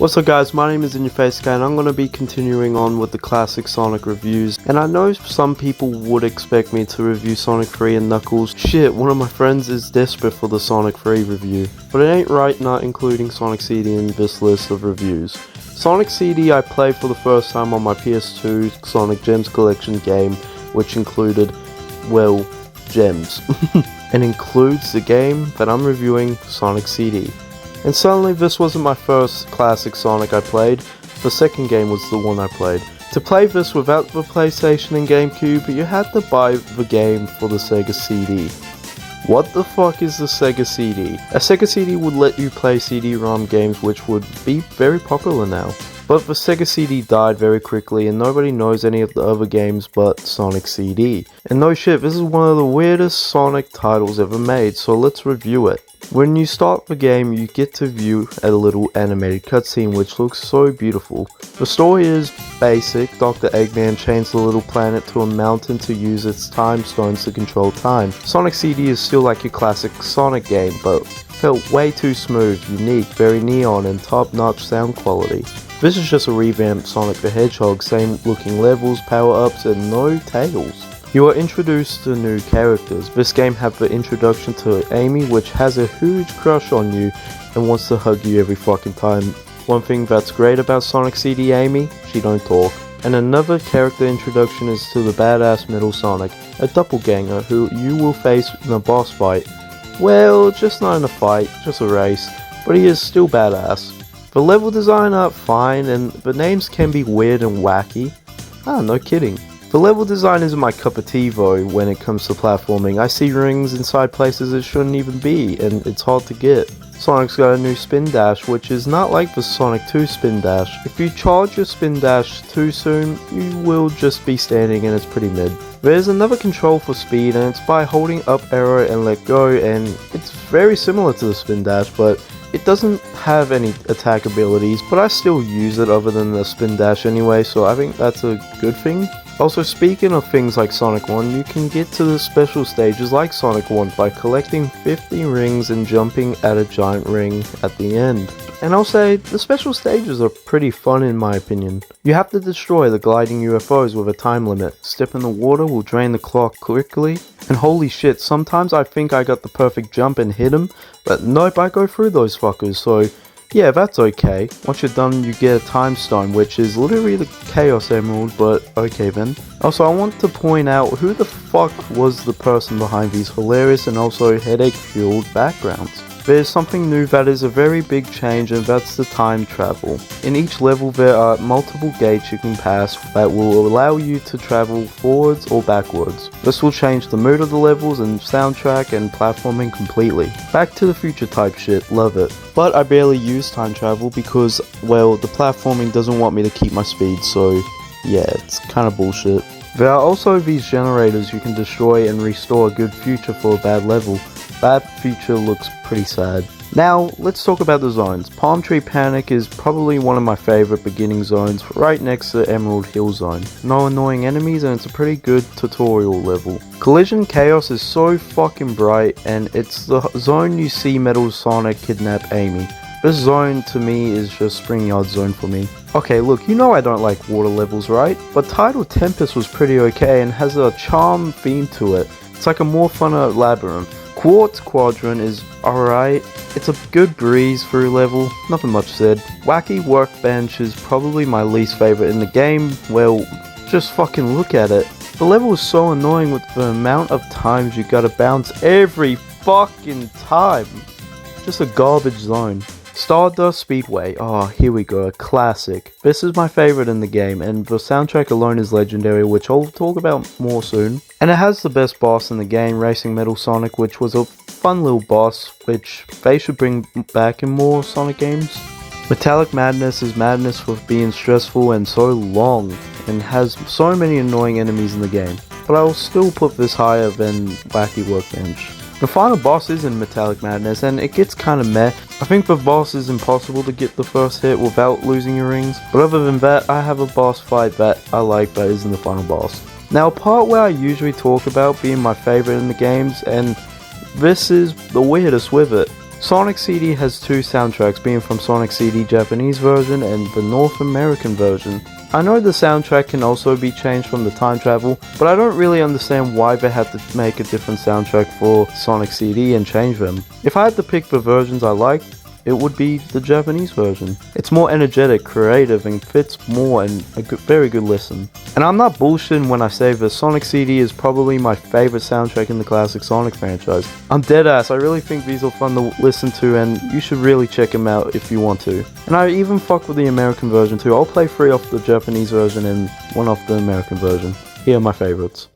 What's up guys, my name is IYF Ky and I'm going to be continuing on with the classic Sonic reviews. And I know some people would expect me to review Sonic 3 and Knuckles. Shit, one of my friends is desperate for the Sonic 3 review. But it ain't right not including Sonic CD in this list of reviews. Sonic CD I played for the first time on my PS2 Sonic Gems Collection game, which included, well, gems. And includes the game that I'm reviewing, Sonic CD. And suddenly this wasn't my first classic Sonic I played, the second game was the one I played. To play this without the PlayStation and GameCube, you had to buy the game for the Sega CD. What the fuck is the Sega CD? A Sega CD would let you play CD-ROM games which would be very popular now. But the Sega CD died very quickly and nobody knows any of the other games but Sonic CD. And no shit, this is one of the weirdest Sonic titles ever made, so let's review it. When you start the game, you get to view a little animated cutscene which looks so beautiful. The story is basic. Dr. Eggman chains the little planet to a mountain to use its time stones to control time. Sonic CD is still like your classic Sonic game, but felt way too smooth, unique, very neon, and top-notch sound quality. This is just a revamped Sonic the Hedgehog, same looking levels, power-ups, and no tails. You are introduced to new characters. This game had the introduction to Amy, which has a huge crush on you and wants to hug you every fucking time. One thing that's great about Sonic CD Amy, she don't talk. And another character introduction is to the badass Metal Sonic, a doppelganger who you will face in a boss fight. Well, just not in a fight, just a race, but he is still badass. The level design are fine and the names can be weird and wacky. No kidding. The level design isn't my cup of tea though when it comes to platforming. I see rings inside places it shouldn't even be, and it's hard to get. Sonic's got a new spin dash, which is not like the Sonic 2 spin dash. If you charge your spin dash too soon, you will just be standing and it's pretty mid. There's another control for speed and it's by holding up arrow and let go, and it's very similar to the spin dash, but it doesn't have any attack abilities, but I still use it other than the spin dash anyway, so I think that's a good thing. Also, speaking of things like Sonic 1, you can get to the special stages like Sonic 1 by collecting 50 rings and jumping at a giant ring at the end. And I'll say, the special stages are pretty fun in my opinion. You have to destroy the gliding UFOs with a time limit. Step in the water will drain the clock quickly. And holy shit, sometimes I think I got the perfect jump and hit him, but nope, I go through those fuckers, so yeah, that's okay. Once you're done, you get a time stone, which is literally the Chaos Emerald, but okay then. Also, I want to point out who the fuck was the person behind these hilarious and also headache-fueled backgrounds. There's something new that is a very big change, and that's the time travel. In each level there are multiple gates you can pass that will allow you to travel forwards or backwards. This will change the mood of the levels and soundtrack and platforming completely. Back to the Future type shit, love it. But I barely use time travel because, well, the platforming doesn't want me to keep my speed, so yeah, it's kinda bullshit. There are also these generators you can destroy and restore a good future for a bad level. That feature looks pretty sad. Now, let's talk about the zones. Palm Tree Panic is probably one of my favorite beginning zones, right next to Emerald Hill Zone. No annoying enemies and it's a pretty good tutorial level. Collision Chaos is so fucking bright, and it's the zone you see Metal Sonic kidnap Amy. This zone to me is just Spring Yard Zone for me. Okay, look, you know I don't like water levels, right? But Tidal Tempest was pretty okay and has a charm theme to it. It's like a more funner labyrinth. Quartz Quadrant is alright, it's a good breeze through level, nothing much said. Wacky Workbench is probably my least favorite in the game. Well, just fucking look at it. The level is so annoying with the amount of times you gotta bounce every fucking time. Just a garbage zone. Stardust Speedway, oh here we go, a classic. This is my favorite in the game, and the soundtrack alone is legendary, which I'll talk about more soon. And it has the best boss in the game, Racing Metal Sonic, which was a fun little boss, which they should bring back in more Sonic games. Metallic Madness is madness for being stressful and so long, and has so many annoying enemies in the game. But I will still put this higher than Wacky Workbench. The final boss is in Metallic Madness, and it gets kinda meh. I think the boss is impossible to get the first hit without losing your rings, but other than that, I have a boss fight that I like that isn't the final boss. Now, a part where I usually talk about being my favorite in the games, and this is the weirdest with it. Sonic CD has two soundtracks, being from Sonic CD Japanese version and the North American version. I know the soundtrack can also be changed from the time travel, but I don't really understand why they had to make a different soundtrack for Sonic CD and change them. If I had to pick the versions I liked, it would be the Japanese version. It's more energetic, creative, and fits more and a very good listen. And I'm not bullshitting when I say the Sonic CD is probably my favorite soundtrack in the classic Sonic franchise. I'm deadass, I really think these are fun to listen to and you should really check them out if you want to. And I even fuck with the American version too. I'll play 3 off the Japanese version and 1 off the American version. Here are my favorites.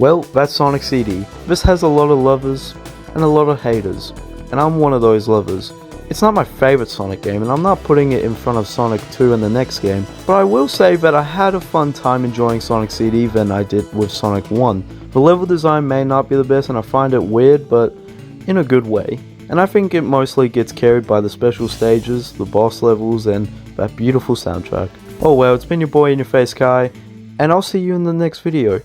Well, that's Sonic CD. This has a lot of lovers and a lot of haters, and I'm one of those lovers. It's not my favorite Sonic game, and I'm not putting it in front of Sonic 2 in the next game, but I will say that I had a fun time enjoying Sonic CD than I did with Sonic 1. The level design may not be the best, and I find it weird, but in a good way. And I think it mostly gets carried by the special stages, the boss levels, and that beautiful soundtrack. Oh well, it's been your boy In Your Face Ky, and I'll see you in the next video.